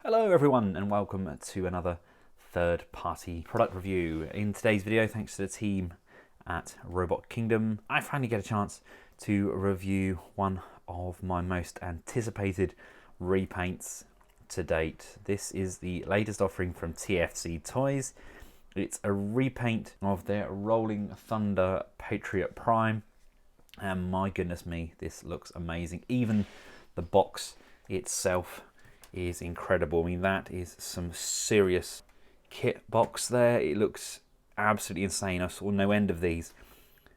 Hello everyone and welcome to another third-party product review. In today's video, thanks to the team at Robot Kingdom, I finally get a chance to review one of my most anticipated repaints to date. This is the latest offering from TFC Toys. It's a repaint of their Rolling Thunder Patriot Prime, and my goodness me, this looks amazing. Even the box itself is incredible. I mean, that is some serious kit box there. It looks absolutely insane. I saw no end of these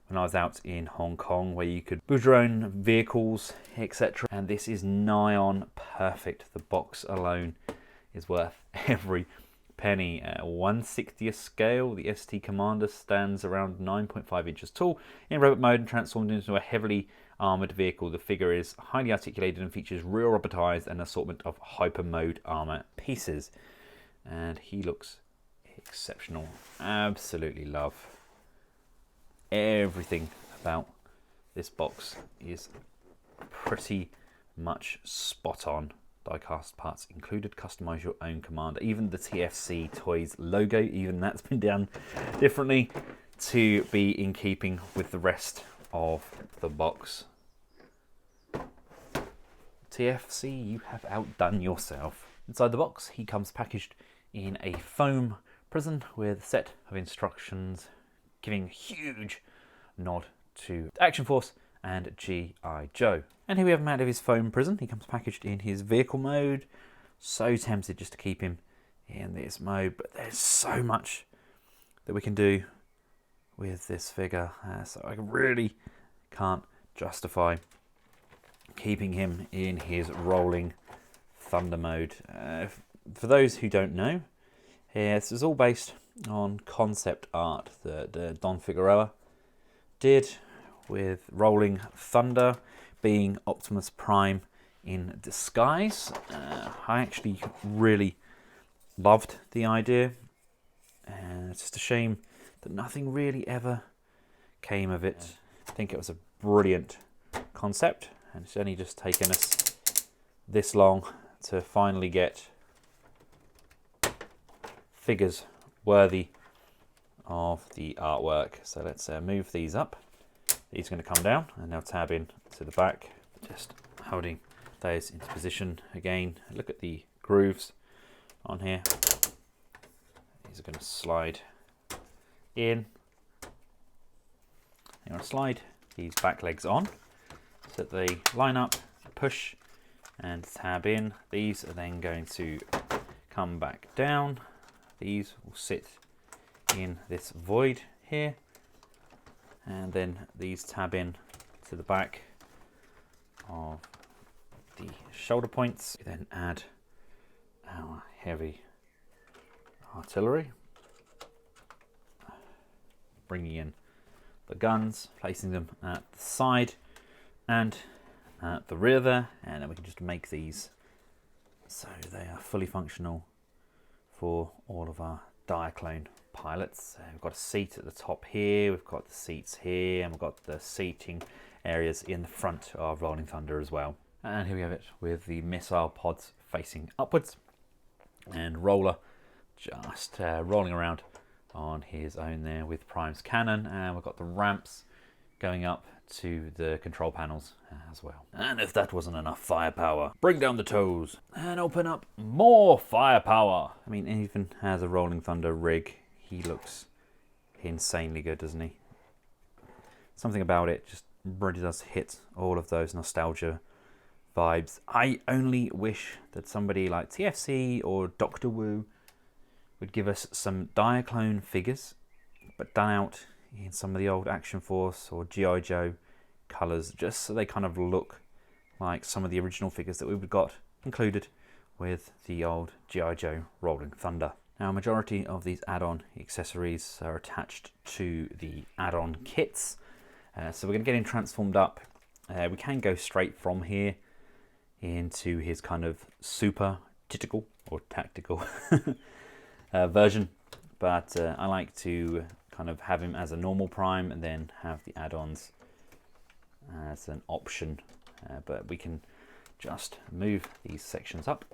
when I was out in Hong Kong, where you could build your own vehicles, etc. And this is nigh on perfect. The box alone is worth every penny. 1/60th scale, the ST.COMMANDER stands around 9.5 inches tall in robot mode and transformed into a heavily armoured vehicle. The figure is highly articulated and features real robotized and assortment of hyper mode armour pieces. And he looks exceptional. Absolutely love everything about this box. Is pretty much spot on. Die-cast parts included. Customize your own commander. Even the TFC Toys logo, even that's been done differently to be in keeping with the rest of the box. TFC, you have outdone yourself. Inside the box, he comes packaged in a foam prison with a set of instructions, giving a huge nod to Action Force and G.I. Joe. And here we have him out of his foam prison. He comes packaged in his vehicle mode. So tempted just to keep him in this mode, but there's so much that we can do with this figure. So I really can't justify keeping him in his Rolling Thunder mode. For those who don't know, this is all based on concept art that Don Figueroa did, with Rolling Thunder being Optimus Prime in disguise. I actually really loved the idea, and it's just a shame that nothing really ever came of it. I think it was a brilliant concept, and it's only just taken us this long to finally get figures worthy of the artwork. So let's move these up. These are going to come down and they'll tab in to the back. Just holding those into position again. Look at the grooves on here. These are going to slide in. You're going to slide these back legs on so that they line up, push and tab in. These are then going to come back down. These will sit in this void here, and then these tab in to the back of the shoulder points. We then add our heavy artillery, bringing in the guns, placing them at the side and at the rear there, and then we can just make these so they are fully functional for all of our Diaclone pilots. We've got a seat at the top here, we've got the seats here, and we've got the seating areas in the front of Rolling Thunder as well. And here we have it with the missile pods facing upwards, and Roller just rolling around on his own there with Prime's cannon, and we've got the ramps going up to the control panels as well. And if that wasn't enough firepower, bring down the toes and open up more firepower. I mean, even as a Rolling Thunder rig, he looks insanely good, doesn't he? Something about it just really does hit all of those nostalgia vibes. I only wish that somebody like TFC or Dr. Wu would give us some Diaclone figures, but done out in some of the old Action Force or G.I. Joe colours, just so they kind of look like some of the original figures that we've got included with the old G.I. Joe Rolling Thunder. Now, a majority of these add-on accessories are attached to the add-on kits, so we're going to get him transformed up. We can go straight from here into his kind of super tactical or tactical version, but I like to kind of have him as a normal Prime and then have the add-ons as an option, but we can just move these sections up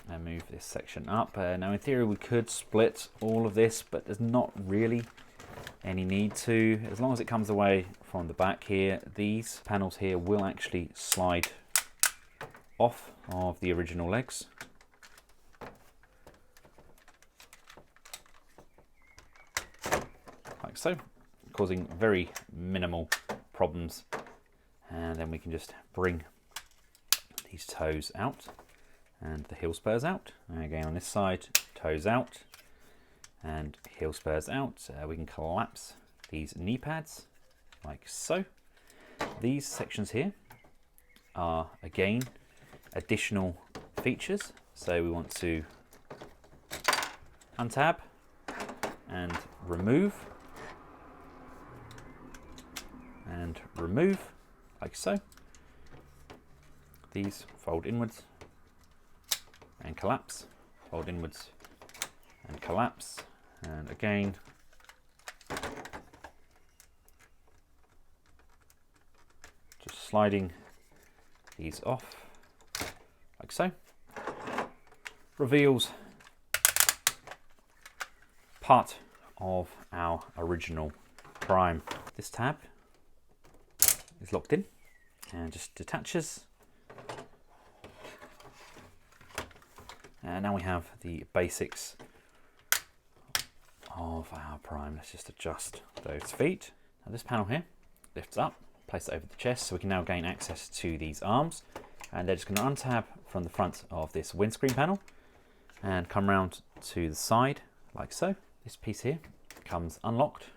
and move this section up. Now in theory we could split all of this, but there's not really any need to. As long as it comes away from the back here, these panels here will actually slide off of the original legs. Like so, causing very minimal problems. And then we can just bring these toes out and the heel spurs out. And again on this side, toes out and heel spurs out. We can collapse these knee pads like so. These sections here are again additional features. So we want to untab and remove like so. These fold inwards and collapse, fold inwards and collapse, and again just sliding these off like so. Reveals part of our original Prime. This tab is locked in and just detaches. And now we have the basics of our Prime. Let's just adjust those feet. Now this panel here lifts up, place it over the chest, so we can now gain access to these arms. And they're just going to untab from the front of this windscreen panel and come round to the side like so. This piece here comes unlocked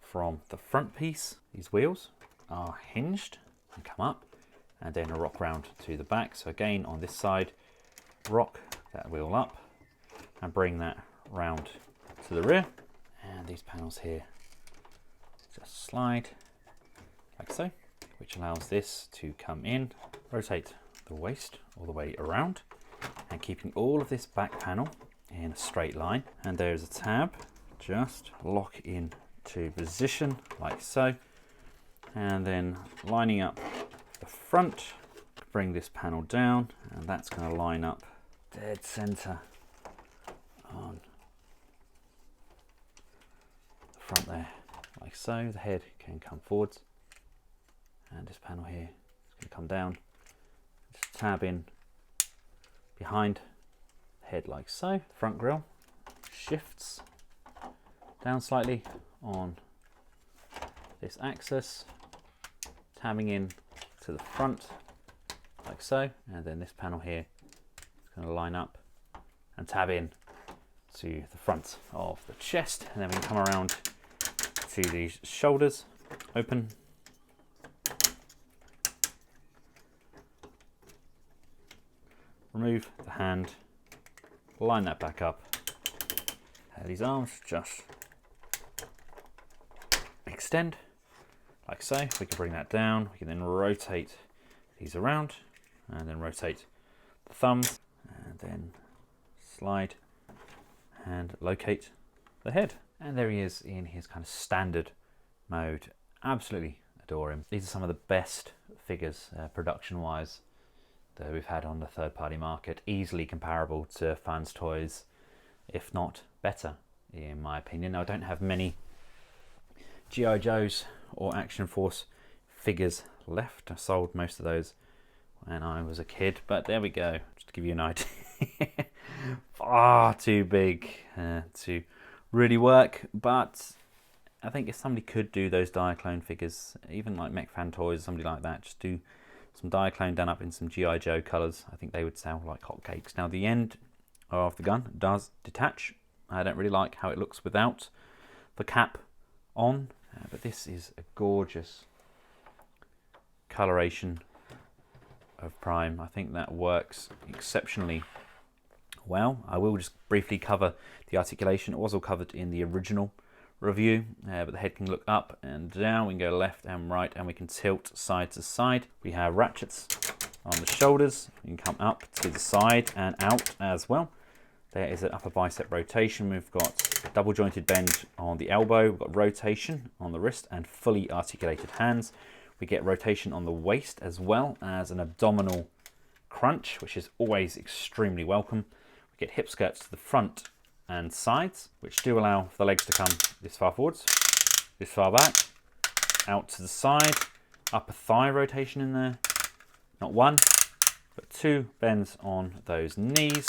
from the front piece. These wheels are hinged and come up, and then a rock round to the back. So again on this side, rock that wheel up and bring that round to the rear. And these panels here just slide like so, which allows this to come in, rotate the waist all the way around, and keeping all of this back panel in a straight line. And there's a tab, just lock in to position like so, and then lining up the front, bring this panel down, and that's going to line up dead center on the front there like so. The head can come forwards, and this panel here is going to come down, just tab in behind the head like so. The front grille shifts down slightly on this axis, tabbing in to the front like so, and then this panel here is going to line up and tab in to the front of the chest. And then we can come around to these shoulders, open, remove the hand, line that back up. These arms just extend like so. We can bring that down. We can then rotate these around and then rotate the thumbs and then slide and locate the head. And there he is in his kind of standard mode. Absolutely adore him. These are some of the best figures production wise that we've had on the third-party market, easily comparable to Fun's toys, if not better in my opinion. Now, I don't have many G.I. Joes or Action Force figures left. I sold most of those when I was a kid, but there we go, just to give you an idea. Far too big to really work, but I think if somebody could do those Diaclone figures, even like Mech Fan Toys, somebody like that, just do some Diaclone done up in some G.I. Joe colours, I think they would sell like hotcakes. Now the end of the gun does detach. I don't really like how it looks without the cap on, but this is a gorgeous coloration of Prime. I think that works exceptionally well. I will just briefly cover the articulation. It was all covered in the original review, but the head can look up and down. We can go left and right, and we can tilt side to side. We have ratchets on the shoulders. You can come up to the side and out as well. There is an upper bicep rotation. We've got a double jointed bend on the elbow. We've got rotation on the wrist and fully articulated hands. We get rotation on the waist as well as an abdominal crunch, which is always extremely welcome. We get hip skirts to the front and sides, which do allow for the legs to come this far forwards, this far back, out to the side, upper thigh rotation in there. Not one, but two bends on those knees.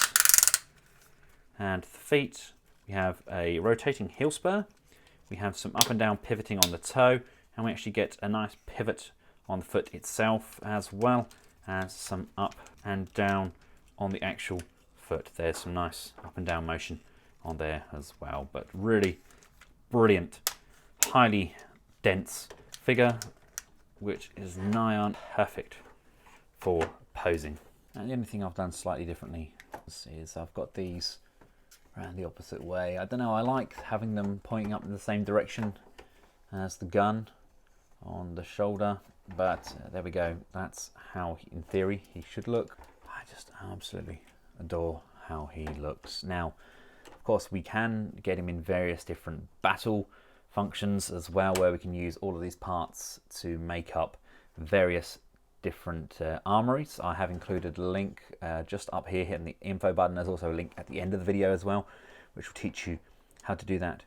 And the feet, we have a rotating heel spur. We have some up and down pivoting on the toe, and we actually get a nice pivot on the foot itself, as well as some up and down on the actual foot. There's some nice up and down motion on there as well, but really brilliant, highly dense figure, which is nigh on perfect for posing. And the only thing I've done slightly differently is I've got these around the opposite way. I don't know, I like having them pointing up in the same direction as the gun on the shoulder, but there we go. That's how, in theory, he should look. I just absolutely adore how he looks. Now, of course, we can get him in various different battle functions as well, where we can use all of these parts to make up various different armories. I have included a link just up here hitting the info button. There's also a link at the end of the video as well, which will teach you how to do that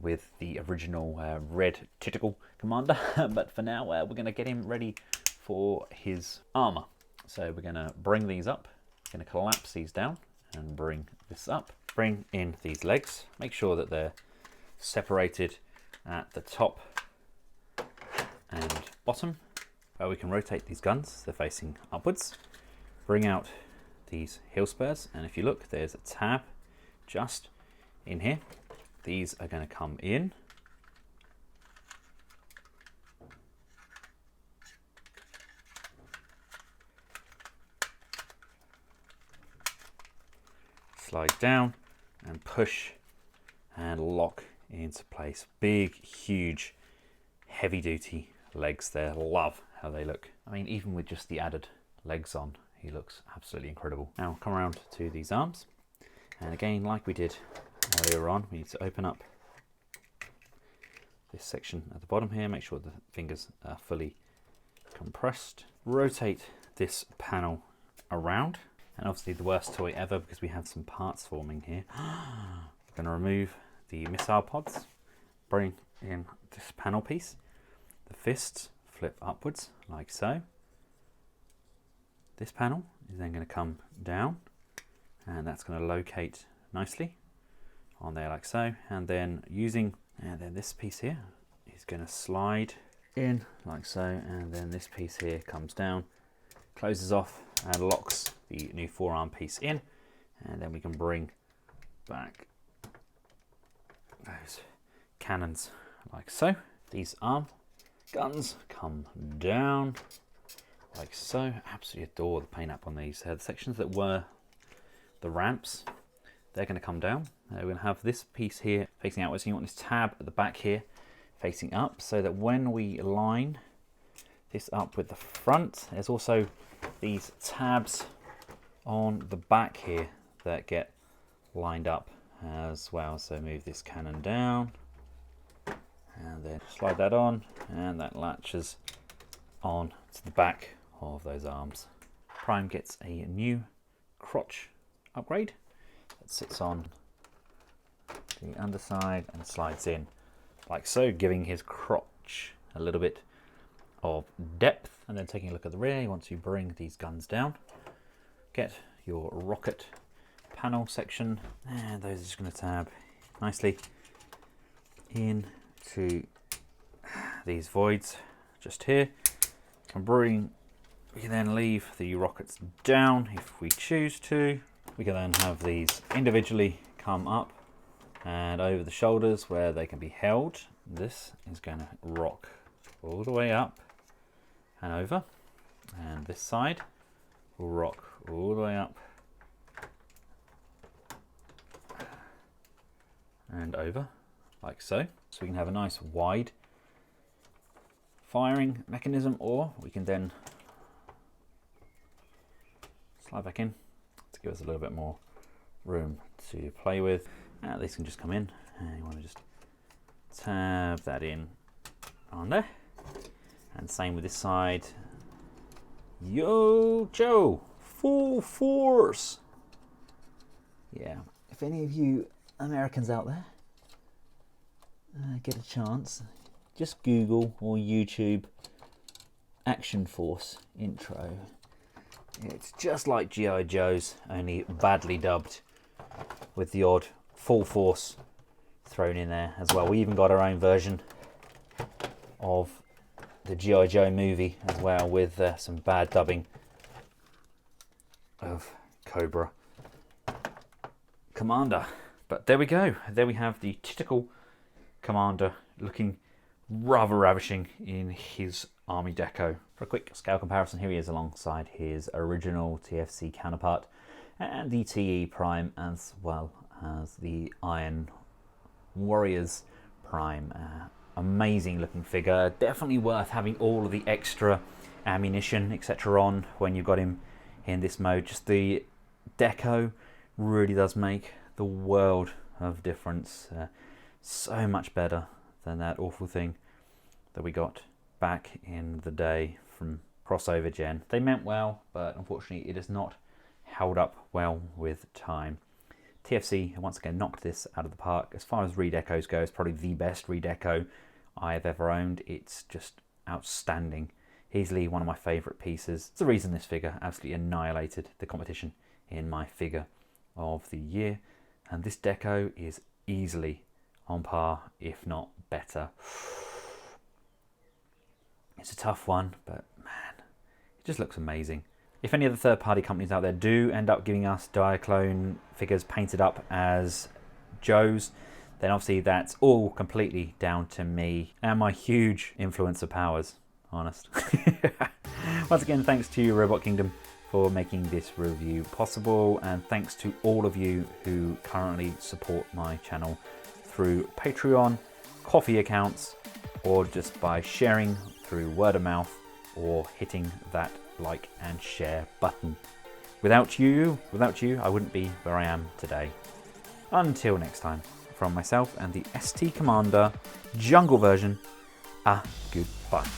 with the original red tentacle commander. But for now, we're going to get him ready for his armor. So we're going to bring these up, going to collapse these down and bring this up. Bring in these legs, make sure that they're separated at the top and bottom. We can rotate these guns, they're facing upwards. Bring out these heel spurs, and if you look, there's a tab just in here. These are going to come in. Slide down and push and lock into place. Big, huge, heavy duty legs there. Love how they look. I mean, even with just the added legs on, he looks absolutely incredible. Now come around to these arms, and again, like we did earlier on, we need to open up this section at the bottom here, make sure the fingers are fully compressed. Rotate this panel around, and obviously the worst toy ever, because we have some parts forming here. We're going to remove the missile pods, bring in this panel piece. The fists flip upwards like so. This panel is then going to come down, and that's going to locate nicely on there like so. And then this piece here is going to slide in like so, and then this piece here comes down, closes off and locks the new forearm piece in, and then we can bring back those cannons like so. These arm guns come down like so. Absolutely adore the paint up on these. The sections that were the ramps, they're going to come down. We're going to have this piece here facing outwards. So you want this tab at the back here facing up, so that when we line this up with the front, there's also these tabs on the back here that get lined up as well. So move this cannon down and then slide that on, and that latches on to the back of those arms. Prime gets a new crotch upgrade that sits on the underside and slides in like so, giving his crotch a little bit of depth. And then taking a look at the rear, once you bring these guns down, get your rocket panel section, and those are just going to tab nicely into these voids just here. We can then leave the rockets down if we choose to. We can then have these individually come up and over the shoulders where they can be held. This is going to rock all the way up and over, and this side will rock all the way up and over like so. So we can have a nice wide firing mechanism, or we can then slide back in to give us a little bit more room to play with. These can just come in, and you want to just tab that in on there. And same with this side. Yo, Joe, full force. Yeah, if any of you Americans out there get a chance, just Google or YouTube Action Force intro. It's just like G.I. Joe's, only badly dubbed, with the odd full force thrown in there as well. We even got our own version of the G.I. Joe movie as well, with some bad dubbing of Cobra Commander. But there we go. There we have the typical Commander, looking rather ravishing in his army deco. For a quick scale comparison, here he is alongside his original TFC counterpart and the TE Prime, as well as the Iron Warriors Prime. Amazing looking figure, definitely worth having all of the extra ammunition etc. on when you've got him in this mode. Just the deco really does make the world of difference. So much better than that awful thing that we got back in the day from crossover gen. They meant well, but unfortunately it has not held up well with time. TFC once again knocked this out of the park. As far as redecos go, it's probably the best redeco I have ever owned. It's just outstanding. Easily one of my favourite pieces. It's the reason this figure absolutely annihilated the competition in my figure of the year. And this deco is easily on par, if not better. It's a tough one, but man, it just looks amazing. If any of the third-party companies out there do end up giving us Diaclone figures painted up as Joes, then obviously that's all completely down to me and my huge influencer powers, honest. Once again, thanks to Robot Kingdom for making this review possible, and thanks to all of you who currently support my channel through Patreon, coffee accounts, or just by sharing through word of mouth or hitting that like and share button. Without you, I wouldn't be where I am today. Until next time, from myself and the ST Commander Jungle version, goodbye.